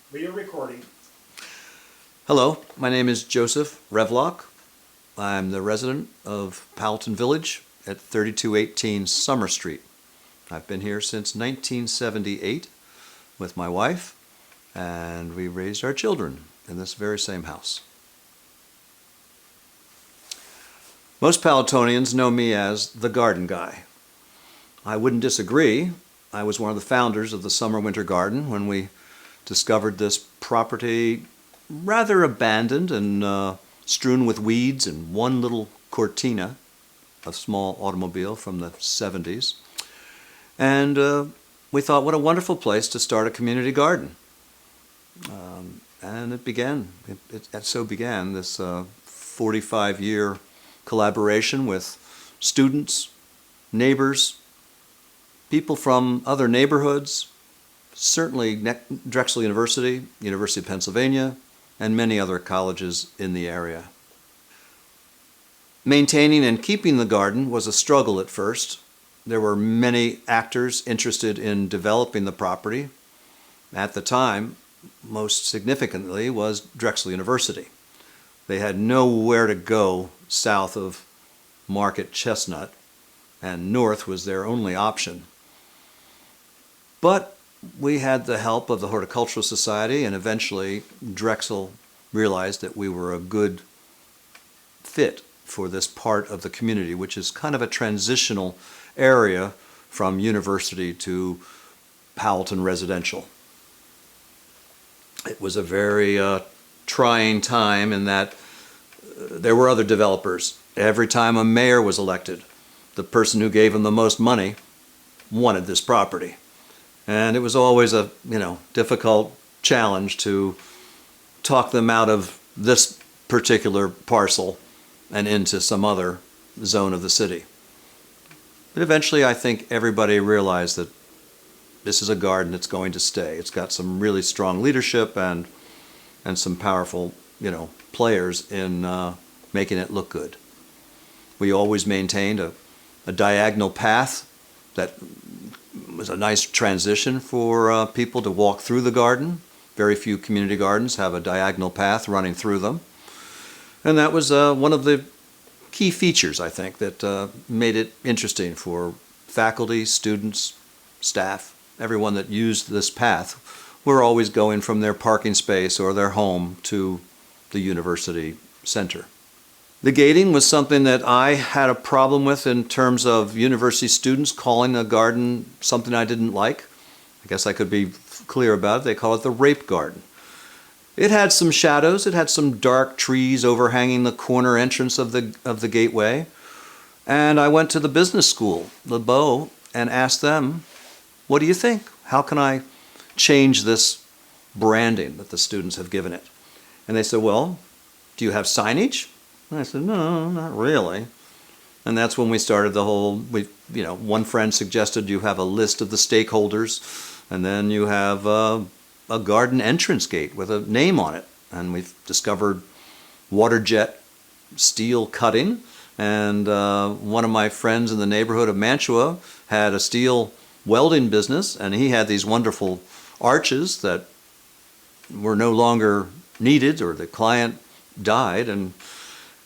We are recording. Hello, my name is Joseph Revlock. I'm the resident of Powelton Village at 3218 Summer Street. I've been here since 1978 with my wife, and we raised our children in this very same house. Most Poweltonians know me as the garden guy. I wouldn't disagree. I was one of the founders of the Summer-Winter Garden when we discovered this property rather abandoned and strewn with weeds and one little Cortina, a small automobile from the 70s. And we thought, what a wonderful place to start a community garden. And it began, so began this 45-year collaboration with students, neighbors, people from other neighborhoods, certainly Drexel University, University of Pennsylvania, and many other colleges in the area. Maintaining and keeping the garden was a struggle at first. There were many actors interested in developing the property. At the time, most significantly was Drexel University. They had nowhere to go south of Market Chestnut, and north was their only option. But we had the help of the Horticultural Society, and eventually Drexel realized that we were a good fit for this part of the community, which is kind of a transitional area from university to Powelton residential. It was a very trying time in that there were other developers. Every time a mayor was elected, the person who gave him the most money wanted this property. And it was always a, difficult challenge to talk them out of this particular parcel and into some other zone of the city. But eventually I think everybody realized that this is a garden that's going to stay. It's got some really strong leadership and some powerful, players in making it look good. We always maintained a diagonal path that was a nice transition for people to walk through the garden. Very few community gardens have a diagonal path running through them. And that was one of the key features, I think, that made it interesting for faculty, students, staff, everyone that used this path. Were always going from their parking space or their home to the university center. The gating was something that I had a problem with in terms of university students calling a garden something I didn't like. I guess I could be clear about it. They call it the rape garden. It had some shadows. It had some dark trees overhanging the corner entrance of the gateway. And I went to the business school, the Beau, and asked them, what do you think? How can I change this branding that the students have given it? And they said, well, do you have signage? And I said, no, not really. And that's when we started the whole, one friend suggested you have a list of the stakeholders, and then you have a garden entrance gate with a name on it. And we've discovered water jet steel cutting, and one of my friends in the neighborhood of Mantua had a steel welding business, and he had these wonderful arches that were no longer needed, or the client died, and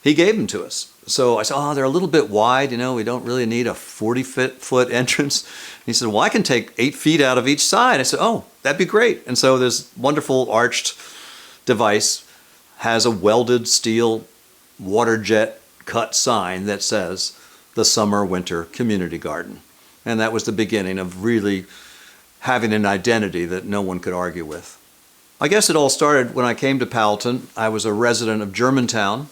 he gave them to us. So I said, oh, they're a little bit wide, we don't really need a 40-foot entrance. And he said, well, I can take 8 feet out of each side. I said, oh, that'd be great. And so this wonderful arched device has a welded steel water jet cut sign that says the Summer-Winter Community Garden. And that was the beginning of really having an identity that no one could argue with. I guess it all started when I came to Powelton. I was a resident of Germantown,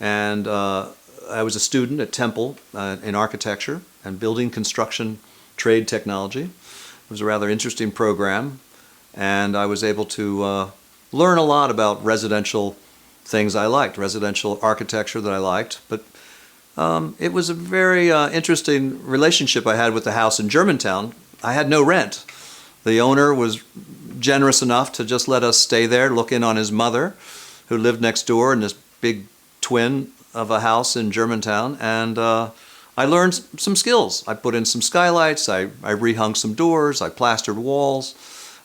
and I was a student at Temple in architecture and building construction trade technology. It was a rather interesting program, and I was able to learn a lot about residential things I liked, residential architecture that I liked. But it was a very interesting relationship I had with the house in Germantown. I had no rent. The owner was generous enough to just let us stay there, look in on his mother, who lived next door in this big twin of a house in Germantown, and I learned some skills. I put in some skylights, I rehung some doors, I plastered walls,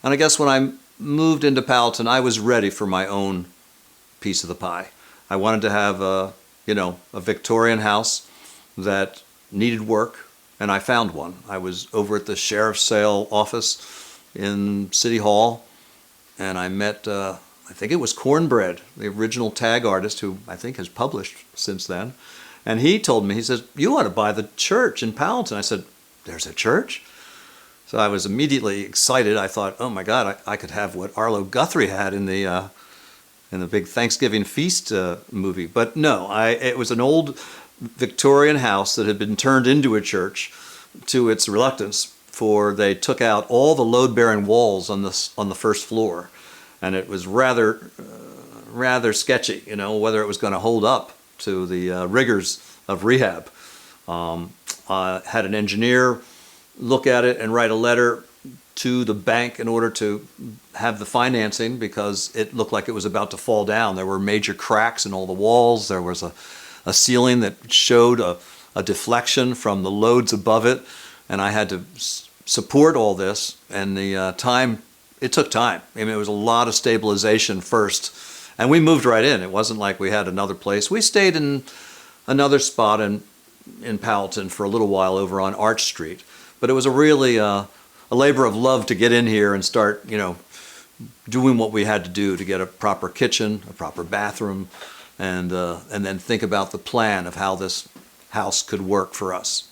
and I guess when I moved into Powelton, I was ready for my own piece of the pie. I wanted to have a Victorian house that needed work, and I found one. I was over at the sheriff's sale office in City Hall, and I met, I think it was Cornbread, the original tag artist who I think has published since then. And he told me, he says, "You ought to buy the church in Powelton." I said, "There's a church?" So I was immediately excited. I thought, oh my God, I could have what Arlo Guthrie had in the big Thanksgiving feast movie. But no, it was an old Victorian house that had been turned into a church to its reluctance, for they took out all the load-bearing walls on the first floor, and it was rather sketchy, whether it was going to hold up to the rigors of rehab. I had an engineer look at it and write a letter to the bank in order to have the financing, because it looked like it was about to fall down. There were major cracks in all the walls. There was a ceiling that showed a deflection from the loads above it, and I had to support all this. And it took time. I mean, it was a lot of stabilization first, and we moved right in. It wasn't like we had another place. We stayed in another spot in Powelton for a little while over on Arch Street, but it was a really a labor of love to get in here and start, doing what we had to do to get a proper kitchen, a proper bathroom, and then think about the plan of how this house could work for us.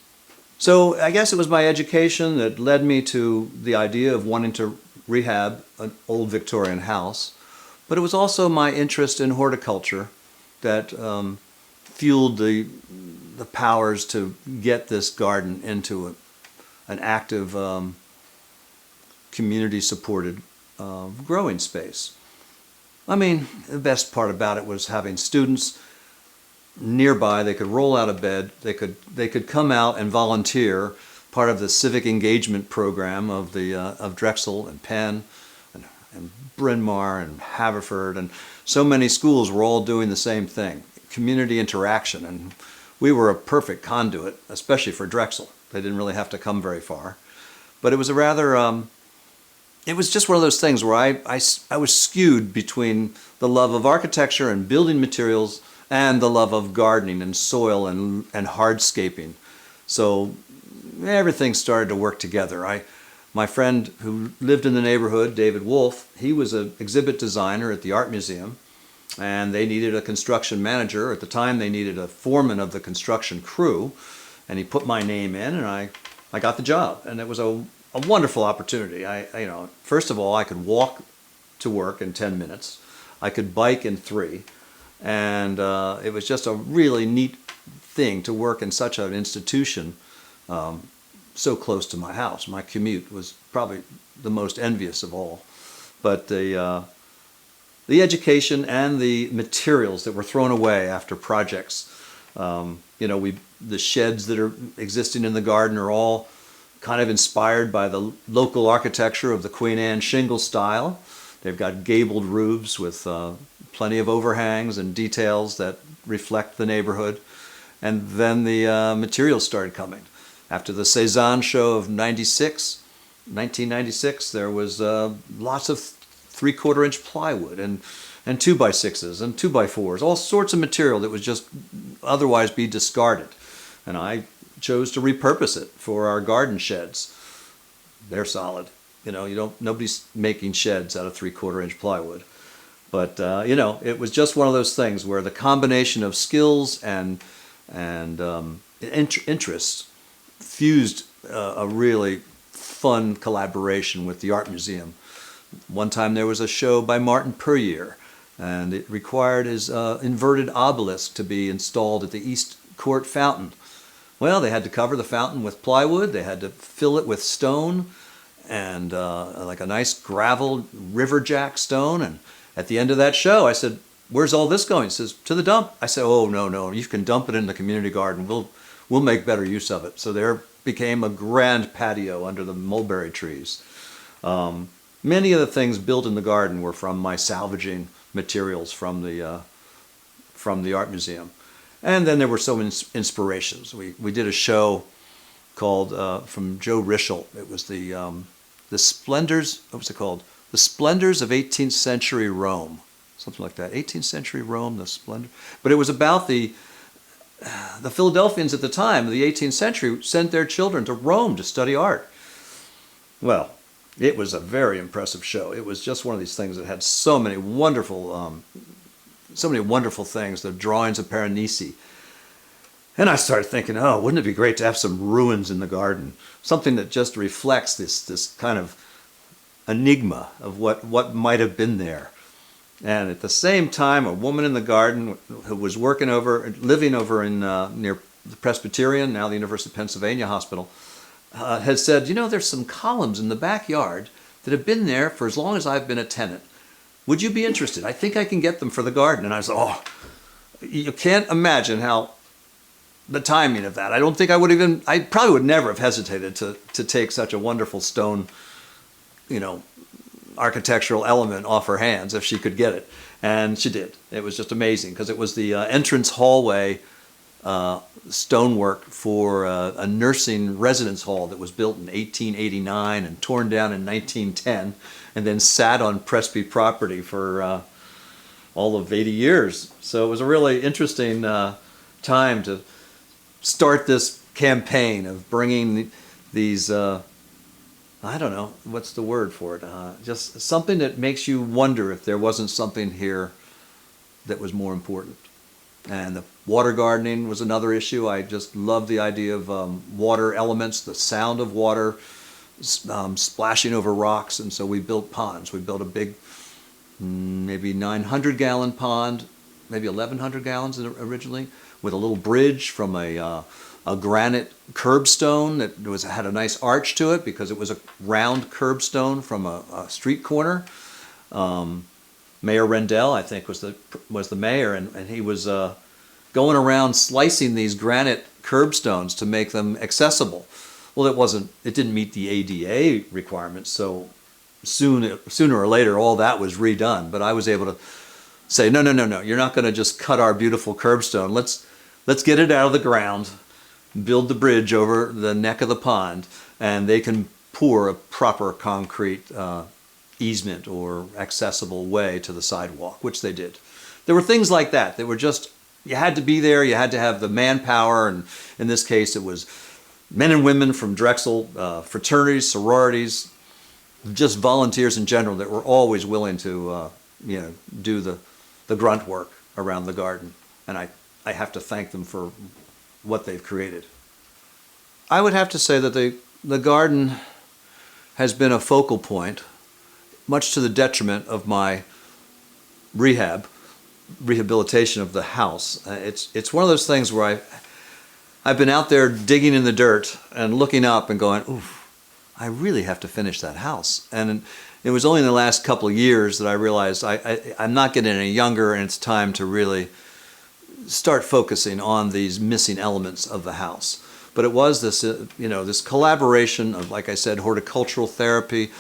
So I guess it was my education that led me to the idea of wanting to rehab an old Victorian house, but it was also my interest in horticulture that fueled the powers to get this garden into an active, community-supported growing space. I mean, the best part about it was having students nearby. They could roll out of bed. They could come out and volunteer, part of the civic engagement program of Drexel and Penn and Bryn Mawr and Haverford, and so many schools were all doing the same thing, community interaction, and we were a perfect conduit, especially for Drexel. They didn't really have to come very far. But it was it was just one of those things where I was skewed between the love of architecture and building materials and the love of gardening and soil and hardscaping. So everything started to work together. My friend who lived in the neighborhood, David Wolf, he was an exhibit designer at the Art Museum, and they needed a construction manager. At the time, they needed a foreman of the construction crew, and he put my name in, and I got the job. And it was a wonderful opportunity. First of all, I could walk to work in 10 minutes. I could bike in 3. And it was just a really neat thing to work in such an institution so close to my house. My commute was probably the most envious of all. But the education and the materials that were thrown away after projects, the sheds that are existing in the garden are all kind of inspired by the local architecture of the Queen Anne shingle style. They've got gabled roofs with plenty of overhangs and details that reflect the neighborhood. And then the materials started coming. After the Cézanne show of 1996, there was lots of 3/4-inch plywood and 2x6s and 2x4s, all sorts of material that would just otherwise be discarded. And I chose to repurpose it for our garden sheds. They're solid. Nobody's making sheds out of 3/4-inch plywood. But, it was just one of those things where the combination of skills and interests fused a really fun collaboration with the Art Museum. One time there was a show by Martin Puryear, and it required his inverted obelisk to be installed at the East Court fountain. Well, they had to cover the fountain with plywood. They had to fill it with stone and like a nice gravel riverjack stone. And at the end of that show, I said, "Where's all this going?" He says, "To the dump." I said, "Oh, no, you can dump it in the community garden. We'll make better use of it." So there became a grand patio under the mulberry trees. Many of the things built in the garden were from my salvaging materials from the Art Museum. And then there were some inspirations. We did a show called from Joe Revlock. It was the Splendors. What was it called? The Splendors of 18th Century Rome, something like that. 18th Century Rome, the splendor. But it was about the Philadelphians at the time of the 18th century sent their children to Rome to study art. Well, it was a very impressive show. It was just one of these things that had so many wonderful things. The drawings of Piranesi. And I started thinking, oh, wouldn't it be great to have some ruins in the garden? Something that just reflects this kind of enigma of what might have been there. And at the same time, a woman in the garden who was living over in near the Presbyterian, now the University of Pennsylvania Hospital, had said, you know, there's some columns in the backyard that have been there for as long as I've been a tenant. Would you be interested? I think I can get them for the garden. And I said, oh, you can't imagine how the timing of that. I don't think I probably would never have hesitated to take such a wonderful stone, architectural element off her hands if she could get it. And she did. It was just amazing because it was the entrance hallway stonework for a nursing residence hall that was built in 1889 and torn down in 1910 and then sat on Presby property for all of 80 years. So it was a really interesting time to start this campaign of bringing these, I don't know, what's the word for it? Just something that makes you wonder if there wasn't something here that was more important. And the water gardening was another issue. I just love the idea of water elements, the sound of water splashing over rocks. And so we built ponds. We built a big, maybe 900-gallon pond, maybe 1,100 gallons originally, with a little bridge from a granite curbstone that had a nice arch to it because it was a round curbstone from a street corner. Mayor Rendell, I think, was the mayor, and he was going around slicing these granite curbstones to make them accessible. Well, it didn't meet the ADA requirements, so sooner or later all that was redone. But I was able to say, no, you're not going to just cut our beautiful curbstone. Let's get it out of the ground, build the bridge over the neck of the pond, and they can pour a proper concrete easement or accessible way to the sidewalk, which they did. There were things like that were just, you had to be there, you had to have the manpower, and in this case it was men and women from Drexel, fraternities, sororities, just volunteers in general that were always willing to do the grunt work around the garden. And I have to thank them for what they've created. I would have to say that the garden has been a focal point, much to the detriment of my rehabilitation of the house. It's one of those things where I've been out there digging in the dirt and looking up and going, oof, I really have to finish that house. And it was only in the last couple of years that I realized I'm not getting any younger, and it's time to really start focusing on these missing elements of the house. But it was this collaboration of, like I said, horticultural therapy.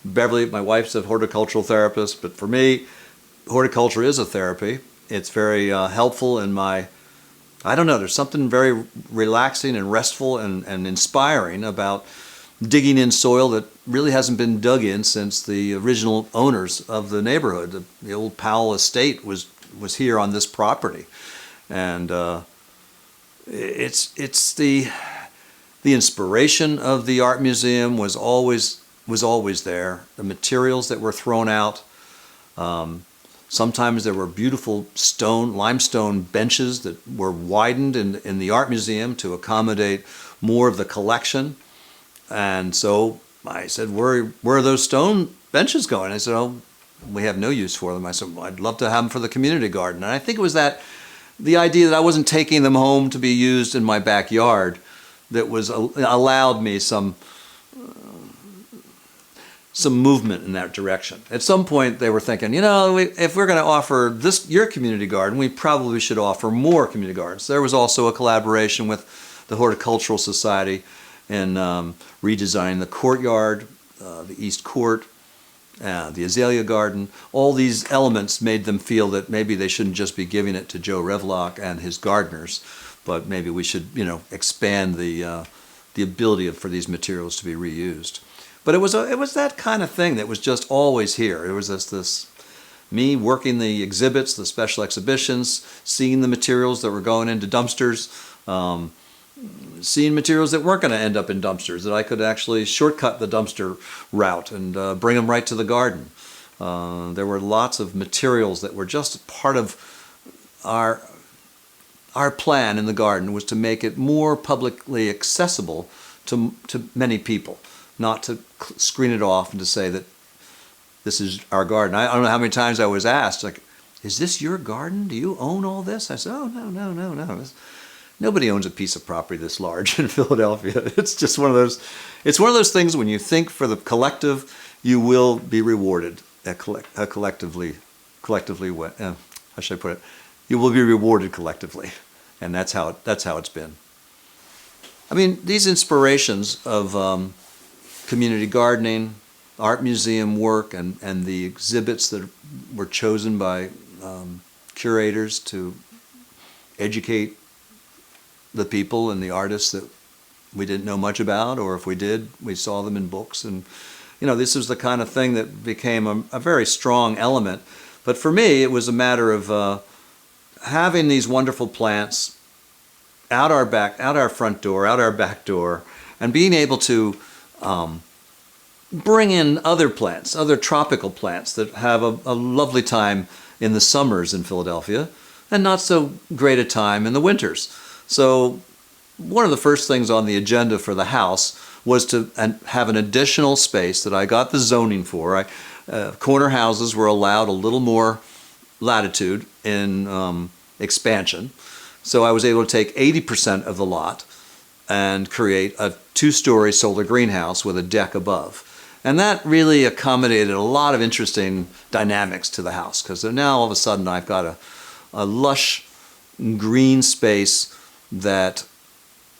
Beverly, my wife's a horticultural therapist, but for me, horticulture is a therapy. It's very helpful in there's something very relaxing and restful and inspiring about digging in soil that really hasn't been dug in since the original owners of the neighborhood. The old Powell estate was here on this property. And it's the inspiration of the art museum was always there. The materials that were thrown out. Sometimes there were beautiful limestone benches that were widened in the art museum to accommodate more of the collection. And so I said, where are those stone benches going? I said, oh, we have no use for them. I said, well, I'd love to have them for the community garden. And I think it was the idea that I wasn't taking them home to be used in my backyard that allowed me some movement in that direction. At some point they were thinking, if we're going to offer your community garden, we probably should offer more community gardens. There was also a collaboration with the Horticultural Society in redesigning the courtyard, the East Court, the Azalea Garden. All these elements made them feel that maybe they shouldn't just be giving it to Joe Revlock and his gardeners, but maybe we should, expand the ability for these materials to be reused. But it was that kind of thing that was just always here. It was this me working the exhibits, the special exhibitions, seeing the materials that were going into dumpsters, seeing materials that weren't going to end up in dumpsters, that I could actually shortcut the dumpster route and bring them right to the garden. There were lots of materials that were just part of our plan in the garden, was to make it more publicly accessible to many people, not to screen it off and to say that this is our garden. I don't know how many times I was asked, like, is this your garden? Do you own all this? I said, oh, no. Nobody owns a piece of property this large in Philadelphia. It's just one of those things when you think for the collective, you will be rewarded collectively, how should I put it? You will be rewarded collectively. And that's how it's been. I mean, these inspirations of community gardening, art museum work, and the exhibits that were chosen by curators to educate the people and the artists that we didn't know much about, or if we did, we saw them in books. And this was the kind of thing that became a very strong element. But for me, it was a matter of having these wonderful plants out our front door, out our back door, and being able to bring in other plants, other tropical plants that have a lovely time in the summers in Philadelphia and not so great a time in the winters. So one of the first things on the agenda for the house was to have an additional space that I got the zoning for. Corner houses were allowed a little more latitude in expansion. So I was able to take 80% of the lot and create a 2-story solar greenhouse with a deck above. And that really accommodated a lot of interesting dynamics to the house, because now all of a sudden I've got a lush green space that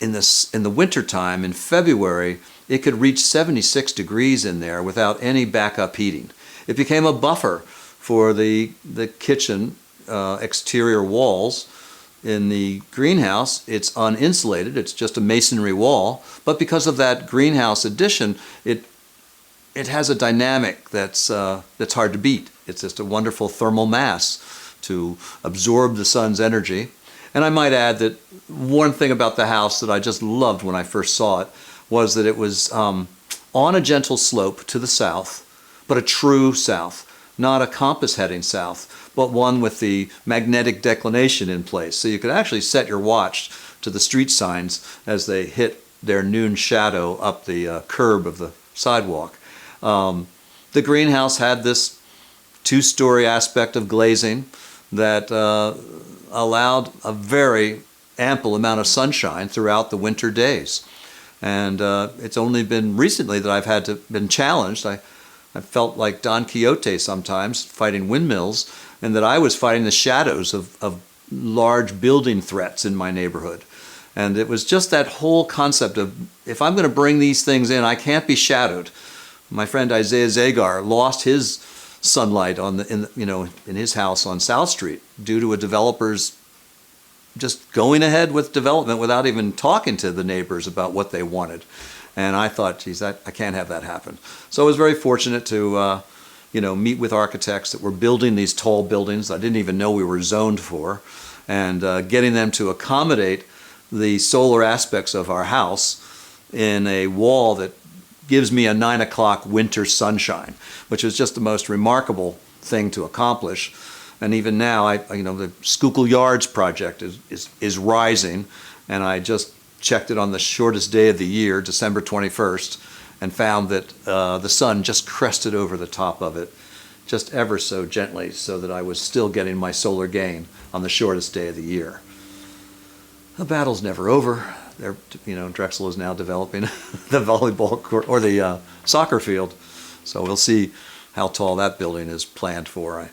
in the wintertime, in February, it could reach 76 degrees in there without any backup heating. It became a buffer for the kitchen exterior walls. In the greenhouse, it's uninsulated. It's just a masonry wall. But because of that greenhouse addition, it has a dynamic that's hard to beat. It's just a wonderful thermal mass to absorb the sun's energy. And I might add that one thing about the house that I just loved when I first saw it was that it was on a gentle slope to the south, but a true south, not a compass heading south, but one with the magnetic declination in place. So you could actually set your watch to the street signs as they hit their noon shadow up the curb of the sidewalk. The greenhouse had this 2-story aspect of glazing that allowed a very ample amount of sunshine throughout the winter days. And it's only been recently that I've been challenged. I felt like Don Quixote sometimes fighting windmills, and that I was fighting the shadows of large building threats in my neighborhood. And it was just that whole concept of, if I'm going to bring these things in, I can't be shadowed. My friend Isaiah Zagar lost his sunlight in his house on South Street due to a developer's just going ahead with development without even talking to the neighbors about what they wanted. And I thought, geez, I can't have that happen. So I was very fortunate to meet with architects that were building these tall buildings I didn't even know we were zoned for, and getting them to accommodate the solar aspects of our house in a wall that gives me a 9 o'clock winter sunshine, which is just the most remarkable thing to accomplish. And even now, the Schuylkill Yards project is rising, and I just checked it on the shortest day of the year, December 21st, and found that the sun just crested over the top of it, just ever so gently, so that I was still getting my solar gain on the shortest day of the year. The battle's never over. Drexel is now developing the volleyball court or the soccer field, so we'll see how tall that building is planned for.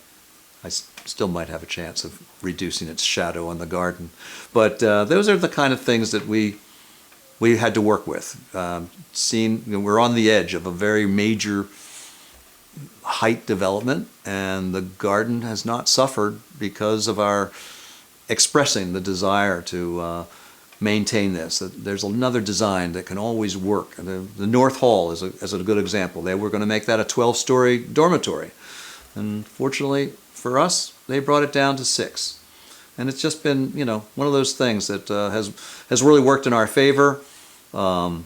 I still might have a chance of reducing its shadow on the garden, but those are the kind of things that we had to work with. We're on the edge of a very major height development, and the garden has not suffered because of our expressing the desire to maintain this. There's another design that can always work. And the North Hall is a good example. They were going to make that a 12-story dormitory. And fortunately for us, they brought it down to 6. And it's just been, one of those things that has really worked in our favor. Not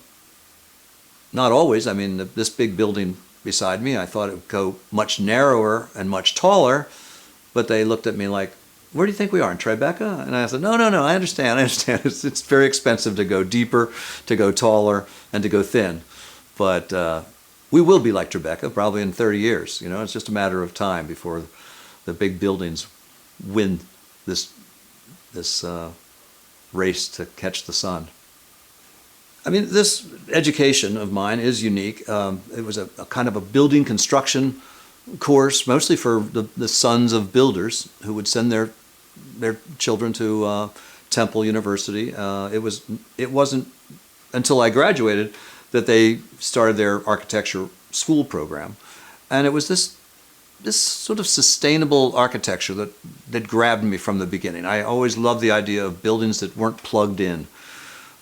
always. I mean, this big building beside me, I thought it would go much narrower and much taller, but they looked at me like, where do you think we are, in Tribeca? And I said, no, I understand. It's very expensive to go deeper, to go taller, and to go thin. But we will be like Tribeca probably in 30 years. It's just a matter of time before the big buildings win this race to catch the sun. I mean, this education of mine is unique. It was a kind of a building construction course, mostly for the sons of builders who would send their children to Temple University. It wasn't until I graduated that they started their architecture school program, and it was this sort of sustainable architecture that grabbed me from the beginning. I always loved the idea of buildings that weren't plugged in.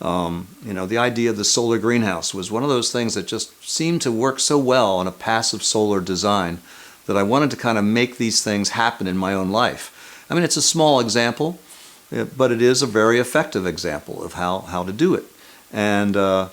The idea of the solar greenhouse was one of those things that just seemed to work so well on a passive solar design that I wanted to kind of make these things happen in my own life. I mean, it's a small example, but it is a very effective example of how to do it. And the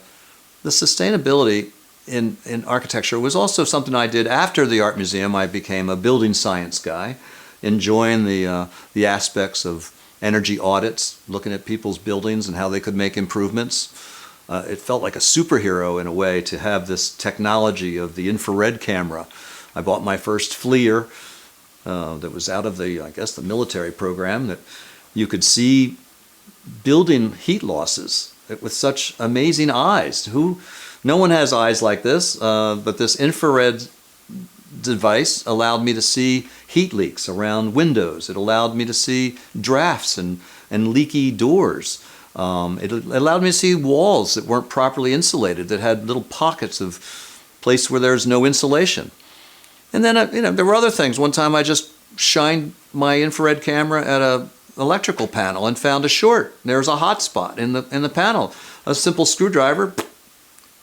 sustainability in architecture was also something I did after the art museum. I became a building science guy, enjoying the aspects of energy audits, looking at people's buildings and how they could make improvements. It felt like a superhero in a way to have this technology of the infrared camera. I bought my first FLIR that was out of the military program, that you could see building heat losses with such amazing eyes. No one has eyes like this, but this infrared device allowed me to see heat leaks around windows. It allowed me to see drafts and leaky doors. It allowed me to see walls that weren't properly insulated, that had little pockets of place where there's no insulation. And then, there were other things. One time I just shined my infrared camera at a electrical panel and found a short. There was a hot spot in the panel. A simple screwdriver,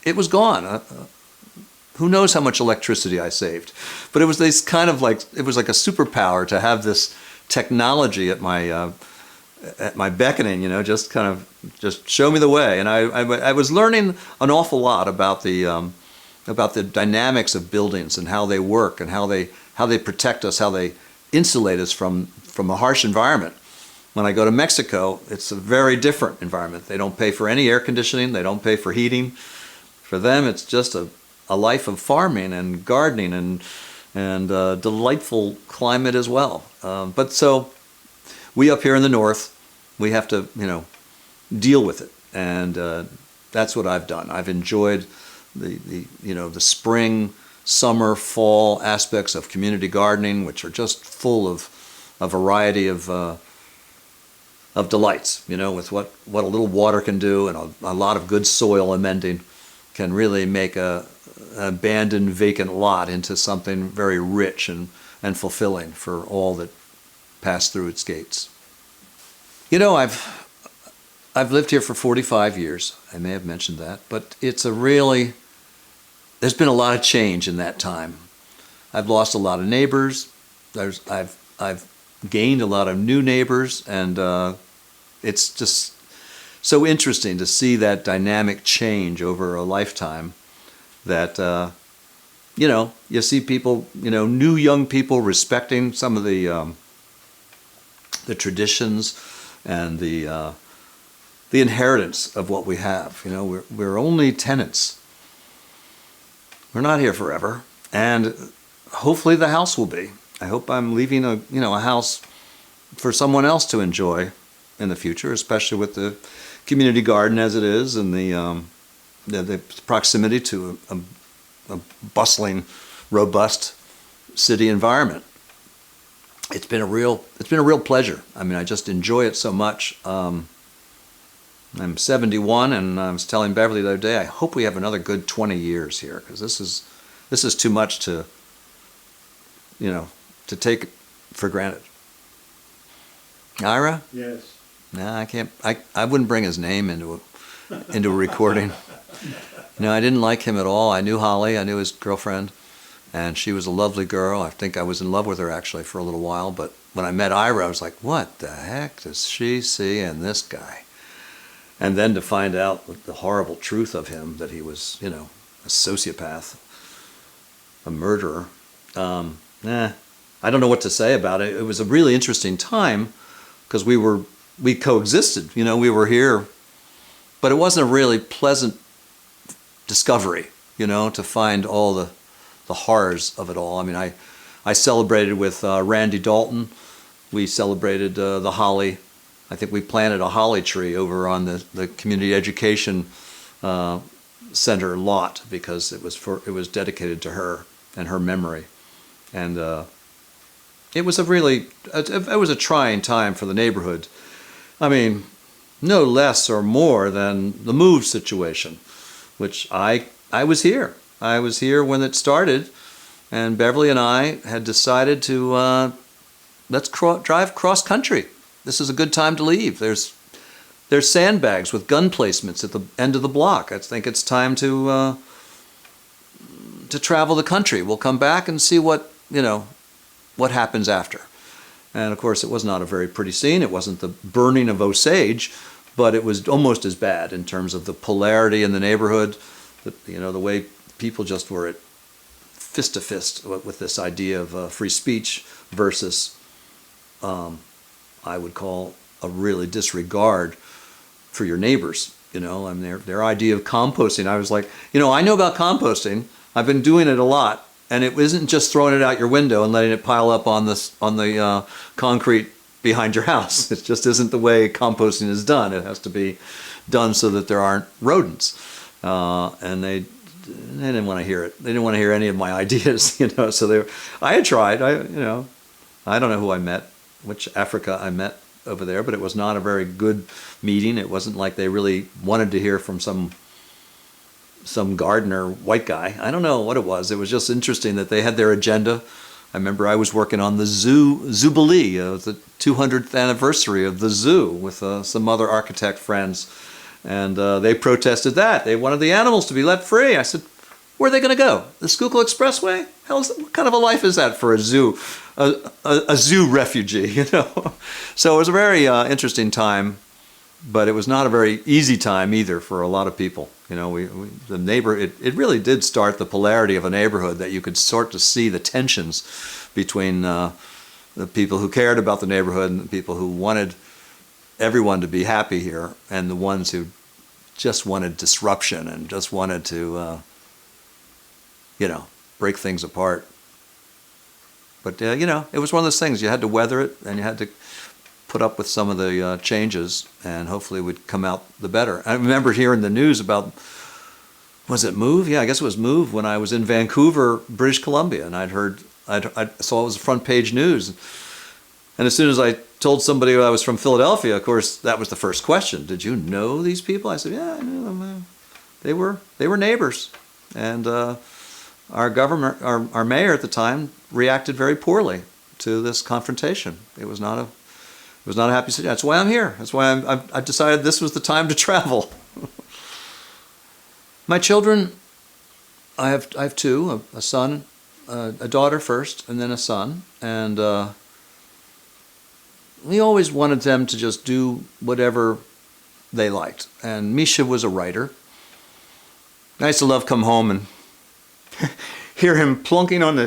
it was gone. Who knows how much electricity I saved? But it was this kind of it was like a superpower to have this technology at my beckoning, just show me the way. And I was learning an awful lot about the dynamics of buildings and how they work and how they protect us, how they insulate us from a harsh environment. When I go to Mexico, it's a very different environment. They don't pay for any air conditioning. They don't pay for heating. For them, it's just a life of farming and gardening and delightful climate as well. But so we up here in the north, we have to deal with it, and that's what I've done. I've enjoyed the spring, summer, fall aspects of community gardening, which are just full of a variety of delights. With what a little water can do, and a lot of good soil amending can really make an abandoned, vacant lot into something very rich and fulfilling for all that pass through its gates. I've lived here for 45 years. I may have mentioned that, but there's been a lot of change in that time. I've lost a lot of neighbors. I've gained a lot of new neighbors, and it's just so interesting to see that dynamic change over a lifetime. That you see people, new young people respecting some of the traditions and the inheritance of what we have. We're only tenants. We're not here forever, and hopefully the house will be. I hope I'm leaving a house for someone else to enjoy in the future, especially with the community garden as it is, and the proximity to a bustling, robust city environment. It's been a real pleasure. I mean, I just enjoy it so much. I'm 71, and I was telling Beverly the other day, I hope we have another good 20 years here, because this is too much to take for granted. Ira? Yes. No, I can't. I wouldn't bring his name into a recording. No, I didn't like him at all. I knew Holly. I knew his girlfriend, and she was a lovely girl. I think I was in love with her actually for a little while. But when I met Ira, I was like, "What the heck does she see in this guy?" And then to find out the horrible truth of him, that he was, a sociopath, a murderer. I don't know what to say about it. It was a really interesting time because we coexisted. We were here, but it wasn't a really pleasant discovery. To find all the horrors of it all. I mean, I celebrated with Randy Dalton. We celebrated the holly. I think we planted a holly tree over on the community education center lot because it was dedicated to her and her memory, and it was a trying time for the neighborhood. I mean, no less or more than the move situation, which I was here. I was here when it started, and Beverly and I had decided to let's drive cross country. This is a good time to leave. There's sandbags with gun placements at the end of the block. I think it's time to travel the country. We'll come back and see what happens after. And of course, it was not a very pretty scene. It wasn't the burning of Osage, but it was almost as bad in terms of the polarity in the neighborhood. The way people just were at fist to fist with this idea of free speech versus I would call a really disregard for your neighbors. I mean, their idea of composting. I was like, I know about composting. I've been doing it a lot, and it isn't just throwing it out your window and letting it pile up on the concrete behind your house. It just isn't the way composting is done. It has to be done so that there aren't rodents. And they didn't want to hear it. They didn't want to hear any of my ideas. So I had tried. I don't know who I met, which Africa I met over there, but it was not a very good meeting. It wasn't like they really wanted to hear from some gardener white guy. I don't know what it was. It was just interesting that they had their agenda. I remember I was working on the Zubilee, the 200th anniversary of the zoo with some other architect friends, and they protested that. They wanted the animals to be let free. I said, where are they going to go? The Schuylkill Expressway? What kind of a life is that for a zoo refugee? So it was a very interesting time, but it was not a very easy time either for a lot of people. The neighborhood. It really did start the polarity of a neighborhood that you could sort to see the tensions between the people who cared about the neighborhood and the people who wanted everyone to be happy here, and the ones who just wanted disruption and just wanted to break things apart. But, it was one of those things. You had to weather it, and you had to put up with some of the changes, and hopefully we'd come out the better. I remember hearing the news about, was it Move? Yeah, I guess it was Move when I was in Vancouver, British Columbia, and I saw it was front page news. And as soon as I told somebody I was from Philadelphia, of course, that was the first question. Did you know these people? I said, yeah, I knew them. They were neighbors. And our government, our mayor at the time, reacted very poorly to this confrontation. It was not a happy situation. That's why I'm here. That's why I decided this was the time to travel. My children, I have two, a son, a daughter first, and then a son. And we always wanted them to just do whatever they liked. And Misha was a writer. I used to love come home and hear him plunking on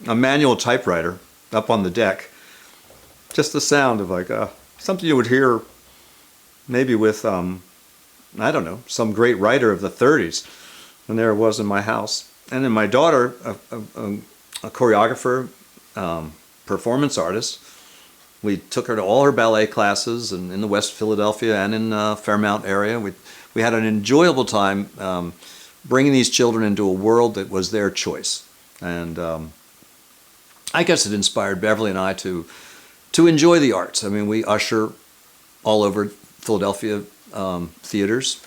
a manual typewriter up on the deck. Just the sound of like something you would hear maybe with I don't know, some great writer of the 30s. And there it was in my house. And then my daughter, a choreographer, performance artist. We took her to all her ballet classes and in the West Philadelphia and in Fairmount area. We had an enjoyable time bringing these children into a world that was their choice. And I guess it inspired Beverly and I to enjoy the arts. I mean, we usher all over Philadelphia theaters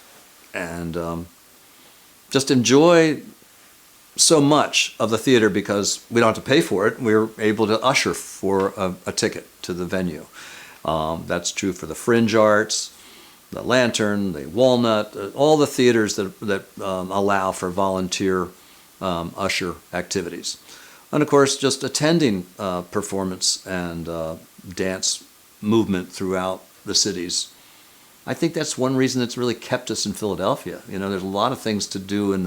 and just enjoy so much of the theater because we don't have to pay for it. We're able to usher for a ticket to the venue. That's true for the Fringe Arts, the Lantern, the Walnut, all the theaters that allow for volunteer usher activities. And of course, just attending performance and dance movement throughout the cities. I think that's one reason that's really kept us in Philadelphia. You know, there's a lot of things to do in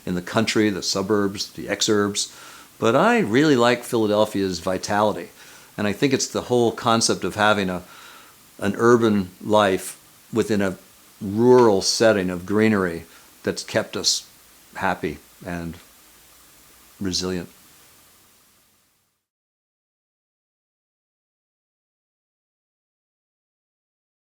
the country, the suburbs, the exurbs, but I really like Philadelphia's vitality. And I think it's the whole concept of having an urban life within a rural setting of greenery that's kept us happy and resilient.